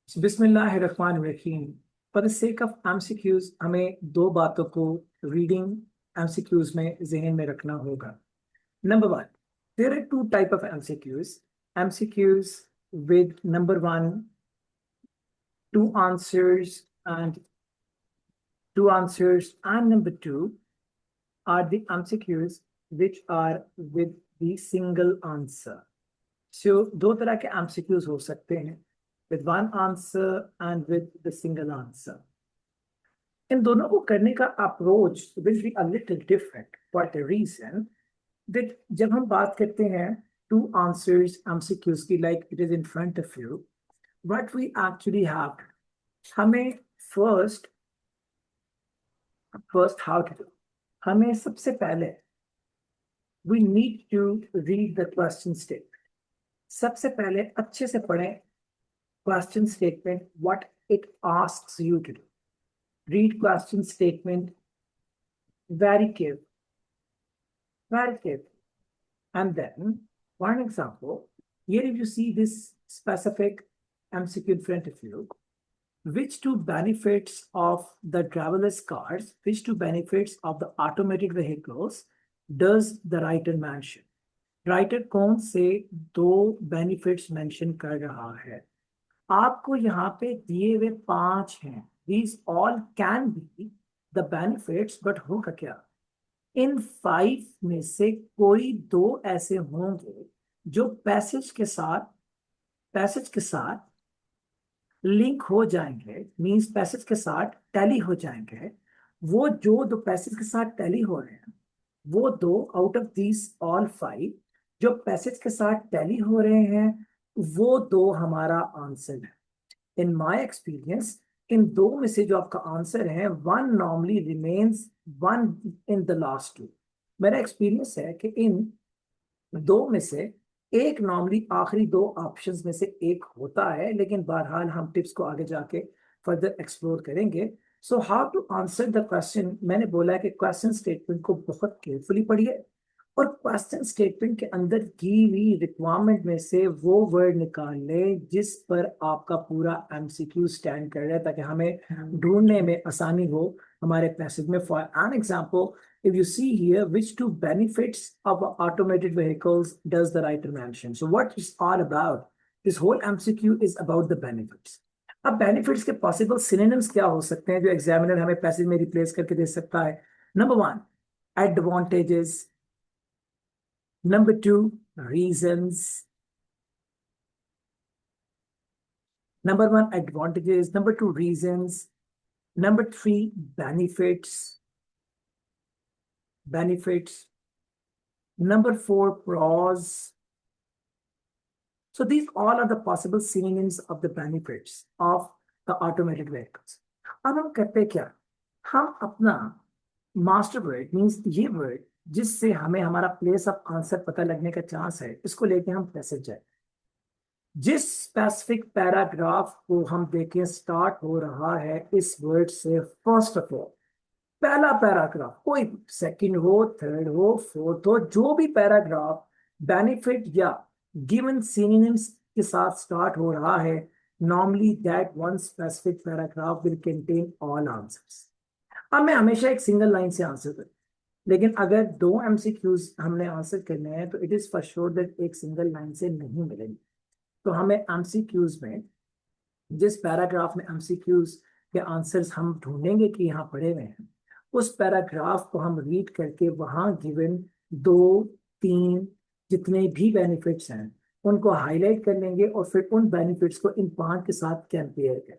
बिस्मिल्लाहिर्रहमानिर्रहीम। For the sake of MCQs हमें दो बातों को रीडिंग एमसीक्यूज में जहन में रखना होगा। Number one, there are two type of MCQs with number one two answers and number two are the MCQs which are with the single answer. So दो तरह के एमसीक्यूज हो सकते हैं, with one answer and with the single answer. इन दोनों को करने का approach will be a little different for the reason that जब हम बात करते हैं two answers MCQs की, like it is in front of you, what we actually have, हमें first how to do, हमें सबसे पहले we need to read the question statement. सबसे पहले अच्छे से पढ़ें question statement, what it asks you to do. Read question statement very carefully. And then, for an example, here if you see this specific MCQ in front of you, which two benefits of the driverless cars, which two benefits of the automated vehicles does the writer mention? Writer कौन से दो benefits mention कर रहा है? आपको यहाँ पे दिए हुए 5 हैं। These all can be the benefits, but होगा क्या? इन 5 में से कोई 2 ऐसे होंगे जो पैसेज के साथ लिंक हो जाएंगे, मींस पैसेज के साथ टैली हो जाएंगे। वो जो 2 पैसेज के साथ टैली हो रहे हैं, वो 2 आउट ऑफ दीज ऑल 5 जो पैसेज के साथ टैली हो रहे हैं, वो 2 हमारा आंसर है। इन माय एक्सपीरियंस, इन 2 में से जो आपका आंसर है, one normally remains one in the last 2। मेरा एक्सपीरियंस है कि इन 2 में से एक नॉर्मली आखिरी 2 ऑप्शंस में से एक होता है, लेकिन बहरहाल हम टिप्स को आगे जाके फर्दर एक्सप्लोर करेंगे। So how to answer the question, मैंने बोला है कि क्वेश्चन स्टेटमेंट को बहुत केयरफुली पढ़िए और क्वेश्चन स्टेटमेंट के अंदर की हुई रिक्वायरमेंट में से वो वर्ड निकाल लें जिस पर आपका पूरा एमसीक्यू स्टैंड कर रहा है, ताकि हमें ढूंढने में आसानी हो हमारे पैसेज में। For an example, if you see here, which two benefits of automated vehicles does the writer mention? So what is all about? This whole MCQ is about the benefits. अब benefits के possible synonyms क्या हो सकते हैं जो examiner हमें passage में replace करके दे सकता है? Number 1, advantages. Number 2, reasons. Number 1, advantages. Number 2, reasons. Number 3, benefits. Number 4, pros. So these all are the possible synonyms of the benefits of the automated vehicles. अब हम करते क्या, हम अपना मास्टर वर्ड मीन्स ये वर्ड जिससे हमें हमारा प्लेस ऑफ आंसर पता लगने का चांस है, इसको लेके हम पैसेज जाए। जिस स्पेसिफिक पैराग्राफ को हम देखें स्टार्ट हो रहा है इस वर्ड से, फर्स्ट ऑफ ऑल पहला पैराग्राफ, कोई सेकंड हो, थर्ड हो, फोर्थ हो, जो भी पैराग्राफ बेनिफिट या गिवन सिनोनिम्स के साथ स्टार्ट हो रहा है, normally that one specific paragraph will contain all answers. अब मैं हमेशा एक सिंगल लाइन से आंसर करूं, लेकिन अगर 2 एमसीक्यूज हमने आंसर करने हैं तो it is for sure that एक सिंगल लाइन से नहीं मिलेंगे। तो हमें एमसीक्यूज में, जिस पैराग्राफ में एमसीक्यूज के आंसर्स हम ढूंढेंगे कि यहाँ पढ़े हुए हैं, उस पैराग्राफ को हम रीड करके वहां गिवन 2-3 जितने भी बेनिफिट्स हैं उनको हाईलाइट कर लेंगे और फिर उन बेनिफिट्स को इन 5 के साथ कंपेयर करें।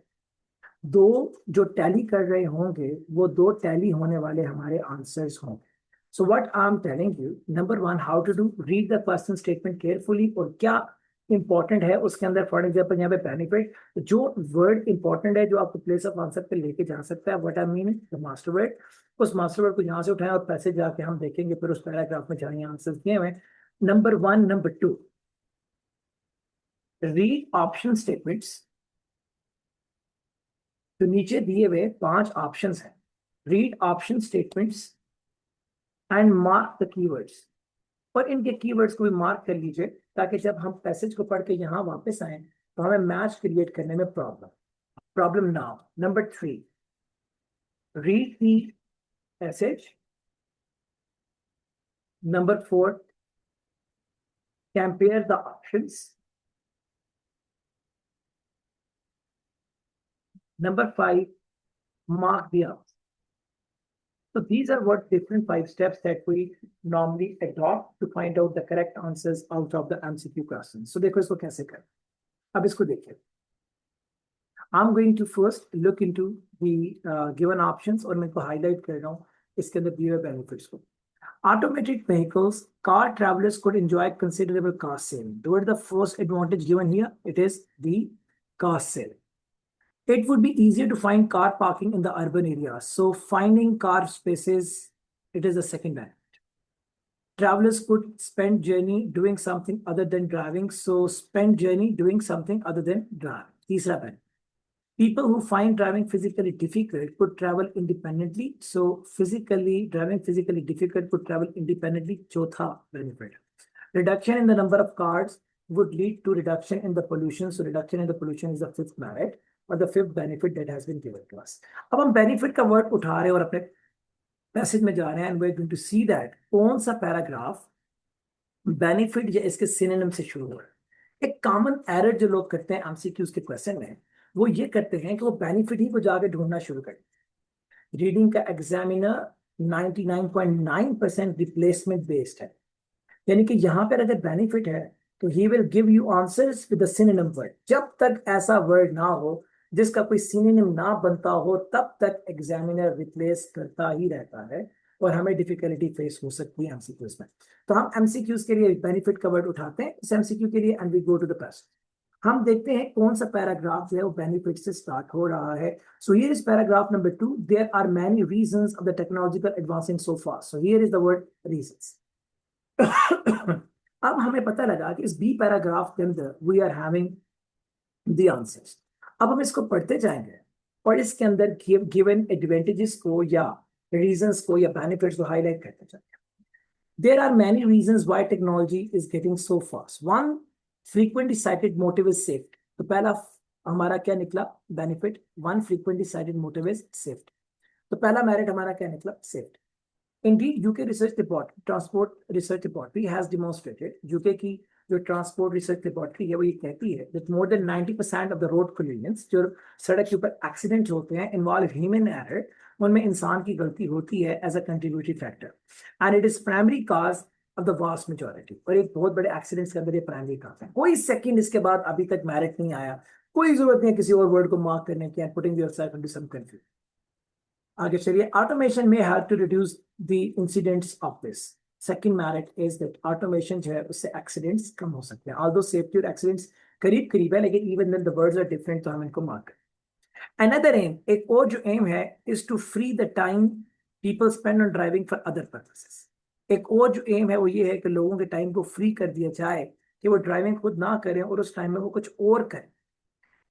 2 जो टैली कर रहे होंगे वो 2 टैली होने वाले हमारे आंसर्स होंगे। So what I am telling you, number 1, how to do, read the question statement carefully और क्या इंपॉर्टेंट है उसके अंदर। फॉर एग्जाम्पल यहाँ पे बेनिफिट, जो वर्ड इंपॉर्टेंट है जो आपको प्लेस ऑफ आंसर पे लेके जा सकता है, what I mean the master word, उस मास्टर वर्ड को यहाँ से उठाएं और पैसे जाके हम देखेंगे फिर उस पैराग्राफ में जहाँ आंसर दिए हुए। Number 1, number 2, read option statements. तो नीचे दिए हुए 5 ऑप्शंस हैं, read option statements and mark the keywords, और इनके कीवर्ड्स को भी मार्क कर लीजिए ताकि जब हम पैसेज को पढ़ के यहाँ वापस आए तो हमें मैच क्रिएट करने में problem. Problem now. Number 3. Read the passage. Number 4. Compare the options. Number 5. Mark the answer. So these are what different 5 steps that we normally adopt to find out the correct answers out of the MCQ questions. So देखो इसको कैसे करें. अब इसको देखिए. I'm going to first look into the given options और मैं इनको highlight कर रहा हूँ इसके अंदर दिए हुए benefits को. Automated vehicles, car travelers could enjoy considerable cost saving. What is the first advantage given here? It is the cost saving. It would be easier to find car parking in the urban areas. So finding car spaces, it is the second benefit. Travelers could spend journey doing something other than driving. So spend journey doing something other than driving. Teesra benefit. People who find driving physically difficult could travel independently. So driving physically difficult could travel independently. Chotha benefit. Reduction in the number of cars would lead to reduction in the pollution. So reduction in the pollution is the 5th merit or the 5th benefit that has been given to us. अब हम benefit का word उठा रहे हैं और अपने passage में जा रहे हैं and we're going to see that कौन सा paragraph benefit या इसके synonym से शुरू हो रहा है. एक common error जो लोग करते हैं MCQs के question में वो ये करते हैं कि वो बेनिफिट ही को जाके ढूंढना शुरू कर. रीडिंग का एग्जामिनर 99.9% रिप्लेसमेंट बेस्ड है, यानी कि यहां पर अगर बेनिफिट है तो he will give you answers with the synonym word. जब तक ऐसा वर्ड ना हो जिसका कोई सिनोनिम ना बनता हो तब तक एग्जामिनर रिप्लेस करता ही रहता है और हमें डिफिकल्टी फेस हो सकती है एमसीक्यूज में. तो हम एमसीक्यूज के लिए बेनिफिट का वर्ड उठाते हैं इस एमसीक्यू के लिए and we go to the passage. हम देखते हैं कौन सा पैराग्राफ जो है वो बेनिफिट से स्टार्ट हो रहा है. So here is paragraph number 2. There are many reasons of the technological advancing so fast. So here is the word reasons. अब हमें पता लगा कि इस बी पैराग्राफ के अंदर we are having the answers. अब हम इसको पढ़ते जाएंगे और इसके अंदर गिवन एडवांटेजेस को या रीजंस को या बेनिफिट्स को हाईलाइट करते जाएंगे. There are many reasons why technology is getting so fast. One frequently cited motive is safety. तो पहला हमारा क्या निकला benefit. One frequently cited motive is safety. तो पहला मेरिट हमारा क्या निकला safety. Indeed, UK Research Laboratory, Transport Research Laboratory has demonstrated, UK की जो ट्रांसपोर्ट रिसर्च लेबोरेटरी है वो ये कहती है that more than 90% of the road collisions, जो सड़क के ऊपर एक्सीडेंट होते हैं involve human error, उनमें इंसान की गलती होती है as a contributory factor, and it is primary cause of the vast majority. और एक बहुत बड़े एक्सीडेंट्स के अंदर ये प्राइमरी cause है. कोई सेकंड इसके बाद अभी तक मेरिट नहीं आया, कोई जरूरत नहीं है किसी और वर्ड को मार्क करने की and putting yourself into some confusion. आगे चलिए. ऑटोमेशन में help to reduce the incidents of this. Second merit is that automation जो है उससे एक्सीडेंट्स कम हो सकते हैं. ऑल्दो सेफ्टी और एक्सीडेंट्स करीब करीब है लेकिन even then the words are different तो हम इनको मार्क करें. अनदर एम, एक और जो एम है is to free the time people spend on driving for other purposes. एक और जो एम है वो ये है कि लोगों के टाइम को फ्री कर दिया जाए कि वो ड्राइविंग खुद ना करें और उस टाइम में वो कुछ और करें.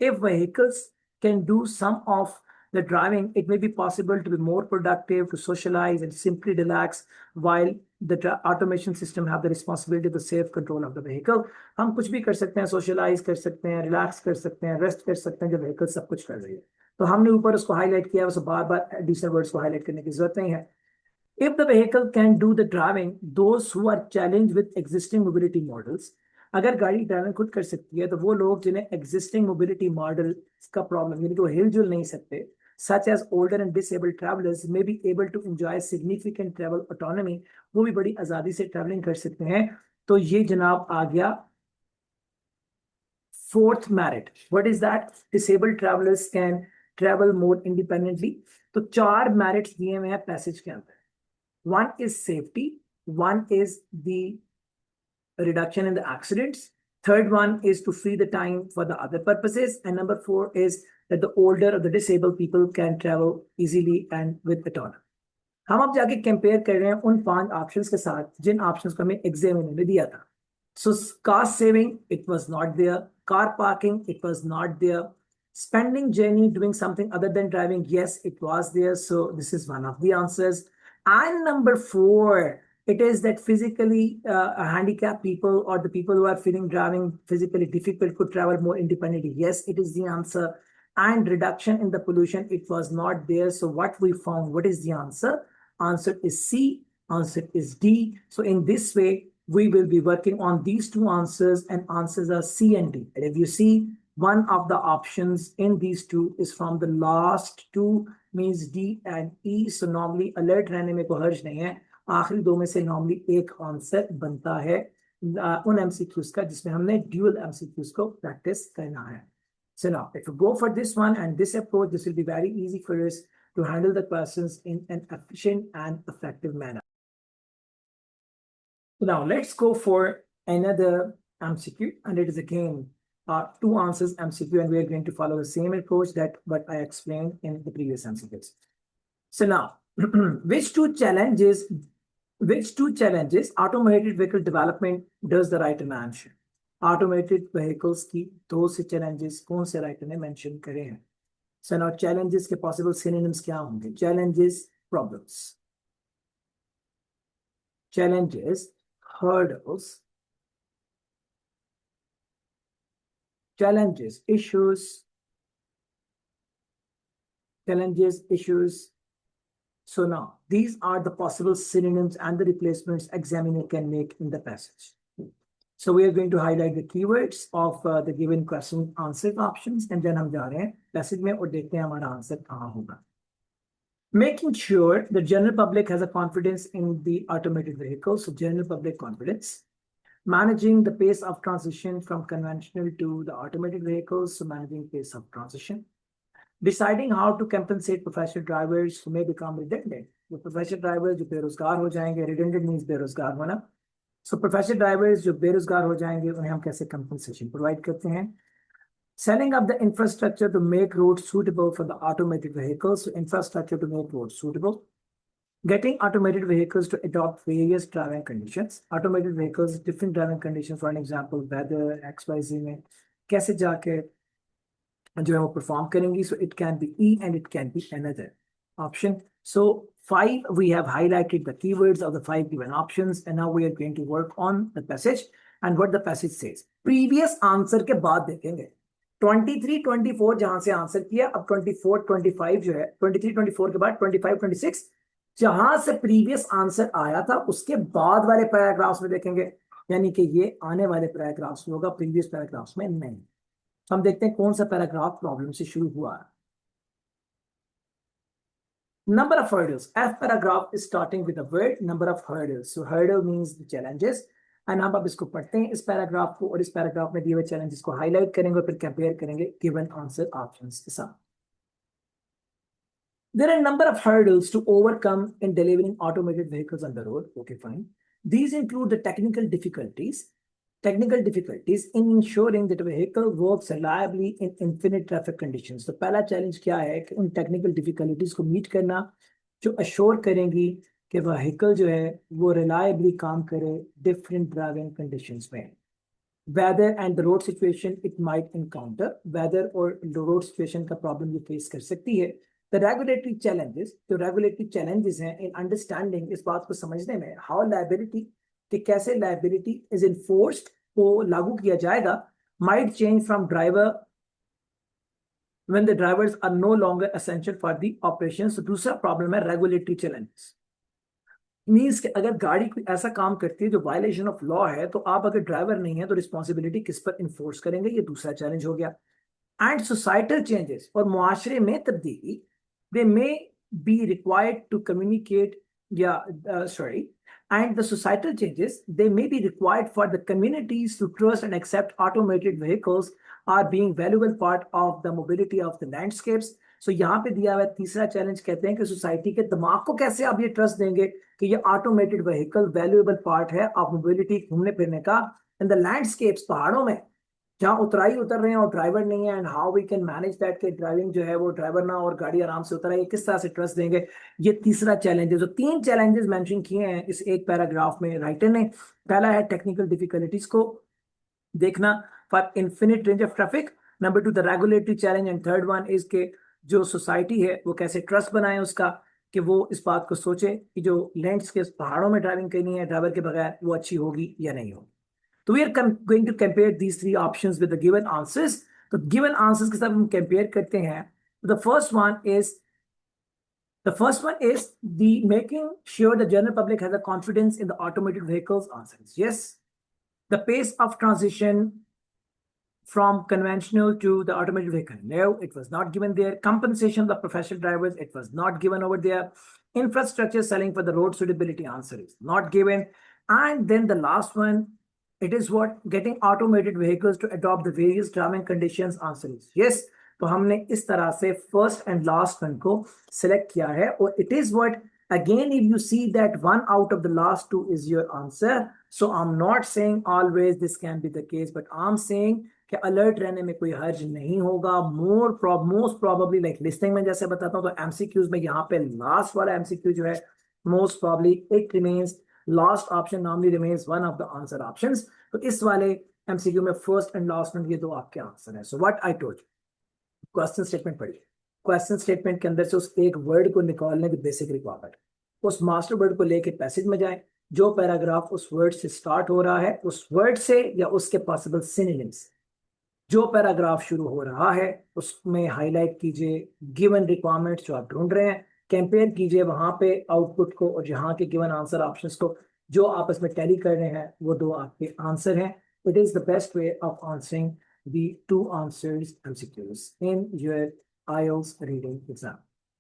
If vehicles can do some of the driving, it may be possible to be more productive, to socialize and simply relax while the automation system have the responsibility of the safe control of the vehicle. हम कुछ भी कर सकते हैं, socialize कर सकते हैं, relax कर सकते हैं, rest कर सकते हैं, जब vehicle सब कुछ कर रही है. तो हमने ऊपर उसको highlight किया, उसको बार बार additional words को highlight करने की जरूरत नहीं है. If the vehicle can do the driving, those who are challenged with existing mobility models, अगर गाड़ी ड्राइविंग खुद कर सकती है तो वो लोग जिन्हें एग्जिस्टिंग मोबिलिटी मॉडल का प्रॉब्लम यानी कि वो हिलजुल नहीं सकते, such as older and disabled travelers may be able to enjoy significant travel autonomy, वो भी बड़ी आजादी से ट्रैवलिंग कर सकते हैं. तो ये जनाब आ गया fourth merit. What is that? Disabled travellers can travel more independently. तो 4 मेरिट्स दिए हुए हैं पैसेज के अंदर. One is safety, one is the reduction in the accidents, third one is to free the time for the other purposes, and number 4 is that the older or the disabled people can travel easily and with autonomy. हम अब जाके compare कर रहे हैं उन 5 options के साथ जिन options को हमें एग्जामिनर ने दिया था. सो cost saving, it was not there. Car parking, it was not there. Spending journey doing something other than driving, yes, it was there. So this is one of the answers. And number 4, it is that physically handicapped people or the people who are feeling driving physically difficult could travel more independently. Yes, it is the answer. and reduction in the pollution, it was not there. So what we found, what is the answer? Answer is C, answer is D. So in this way, we will be working on these two answers, and answers are C and D. And if you see, one of the options in these two is from the last two, means D and E. So normally alert रहने में कोई हर्ज नहीं है, आखिरी दो में से नॉर्मली एक आंसर बनता है उन एमसीक्यूज का जिसमें हमने ड्यूअल एमसीक्यूज को प्रैक्टिस करना है. So now, if you go for this one and this approach, this will be very easy for us to handle the questions in an efficient and effective manner. So now let's go for another MCQ, and it is again two answers MCQ, and we are going to follow the same approach that what I explained in the previous MCQs. So now, which two challenges automated vehicle development does the writer mention? Automated vehicles की दो से challenges कौन से writer ने mention करे हैं? So now challenges के possible synonyms क्या होंगे? Challenges, problems. Challenges, hurdles. Challenges, issues. Challenges, issues. So now, these are the possible synonyms and the replacements examiner can make in the passage. So we are going to highlight the keywords of the given question answer options, and then हम जा रहे हैं passage में और देखते हैं हमारा answer कहाँ होगा. Making sure the general public has a confidence in the automated vehicles, so general public confidence. Managing the pace of transition from conventional to the automated vehicles, so managing pace of transition. Deciding how to compensate professional drivers who may become redundant. The professional drivers जो बेरोजगार हो जाएंगे, redundant means बेरोजगार होना. So professional drivers जो बेरोजगार हो जाएंगे उन्हें हम कैसे compensation provide करते हैं. Setting up the infrastructure to make roads suitable for the automated vehicles, so infrastructure to make roads suitable. Getting automated vehicles to adopt various driving conditions. Automated vehicles, different driving conditions, for an example, weather, XYZ में कैसे जाके जो है वो perform करेंगी. So it can be E and it can be another option. So 5, we have highlighted the keywords of the 5 given options, and now we are going to work on the passage and what the passage says. Previous answer के बाद देखेंगे 23, 24 जहां से answer किया, अब 24, 25 जो है 23, 24 के बाद 25, 26 जहां से प्रीवियस आंसर आया था उसके बाद वाले पैराग्राफ्स में देखेंगे, यानी कि ये आने वाले पैराग्राफ्स में होगा, प्रीवियस पैराग्राफ्स में नहीं. हम देखते हैं कौन सा पैराग्राफ प्रॉब्लम से शुरू हुआ है. Number of hurdles. F paragraph is starting with the word number of hurdles. So hurdle means the challenges. And हम अब इसको पढ़ते हैं इस पैराग्राफ को, और इस पैराग्राफ में दिए हुए challenges को हाईलाइट करेंगे और फिर कंपेयर करेंगे given answer options के साथ. There are a number of hurdles to overcome in delivering automated vehicles on the road. Okay, fine. These include the technical difficulties in ensuring that a vehicle works reliably in infinite traffic conditions. तो पहला challenge क्या है कि उन technical difficulties को meet करना जो assure करेंगी कि vehicle जो है वो reliably काम करे different driving conditions में. Weather and the road situation it might encounter. Weather और road situation का problem ये face कर सकती है. The regulatory challenges, जो regulatory challenges हैं in understanding इस बात को समझने में, how liability कि कैसे liability is enforced को लागू किया जाएगा, might change from driver when the drivers are no longer essential for the operation. So दूसरा problem है regulatory challenges. मीन्स कि अगर गाड़ी कोई ऐसा काम करती है जो वायलेशन ऑफ लॉ है, तो आप अगर ड्राइवर नहीं है तो रिस्पॉन्सिबिलिटी किस पर इन्फोर्स करेंगे, ये दूसरा चैलेंज हो गया. एंड सोसाइटल चेंजेस, और मुआशरे में तब्दीली, they may be required to communicate, and the societal changes, they may be required for the communities to trust and accept automated vehicles are being valuable part of the mobility of the landscapes. So यहाँ पे दिया हुआ तीसरा challenge कहते हैं कि society के दिमाग को कैसे आप ये ट्रस्ट देंगे कि ये ऑटोमेटेड व्हीकल वैल्यूएबल पार्ट है ऑफ मोबिलिटी, घूमने फिरने का इन द लैंडस्केप्स, पहाड़ों में जहाँ उतराई उतर रहे हैं और ड्राइवर नहीं है, and how we can manage that के ड्राइविंग जो है वो ड्राइवर ना और गाड़ी आराम से उतर है, किस तरह से ट्रस्ट देंगे, ये तीसरा चैलेंज है. तो 3 चैलेंजेस मेंशन किए हैं इस एक पैराग्राफ में राइटर ने. पहला है टेक्निकल डिफिकल्टीज को देखना for infinite range of traffic. Number 2 the regulatory challenge, and third one is के जो सोसाइटी है वो कैसे ट्रस्ट बनाए उसका, कि वो इस बात को सोचे कि जो लैंड्स के पहाड़ों में ड्राइविंग करनी है ड्राइवर के बगैर वो अच्छी होगी या नहीं होगी. So we are going to compare these 3 options with the given answers. तो गिवन आंसर्स के साथ हम कंपेयर करते हैं. The first one is the making sure the general public has a confidence in the automated vehicles answers. Yes. The pace of transition from conventional to the automated vehicle. No, it was not given there. Compensation of the professional drivers, it was not given over there. Infrastructure selling for the road suitability answer is not given. And then the last one, it is what getting automated vehicles to adopt the various driving conditions answer is yes. तो हमने इस तरह से first and last one को select किया है और it is what again if you see that one out of the last two is your answer, so I'm not saying always this can be the case, but I'm saying कि alert रहने में कोई हर्ज नहीं होगा. Most probably like listing में जैसे बताता हूँ तो एमसीक्यूज में यहाँ पे लास्ट वाला एमसीक्यू जो है most probably it remains last option normally remains one of the answer options. तो इस वाले एमसीक्यू में फर्स्ट एंड लास्ट वन ये दो आपके आंसर है. सो what I told, question statement पढ़िए. क्वेश्चन स्टेटमेंट के अंदर से उस एक वर्ड को निकालने की बेसिक रिक्वायरमेंट, उस मास्टर वर्ड को लेके पैसेज में जाए, जो पैराग्राफ उस वर्ड से स्टार्ट हो रहा है उस वर्ड से या उसके पॉसिबल सिनोनिम्स, जो पैराग्राफ शुरू हो रहा है उसमें हाईलाइट कीजिए गिवन रिक्वायरमेंट्स जो आप ढूंढ रहे हैं, कंपेयर कीजिए वहां पे आउटपुट को और जहां के गिवन आंसर ऑप्शंस को, जो आपस में टैली कर रहे हैं वो दो आपके आंसर हैं. It is the best way of answering the two answers MCQs in your IELTS reading exam.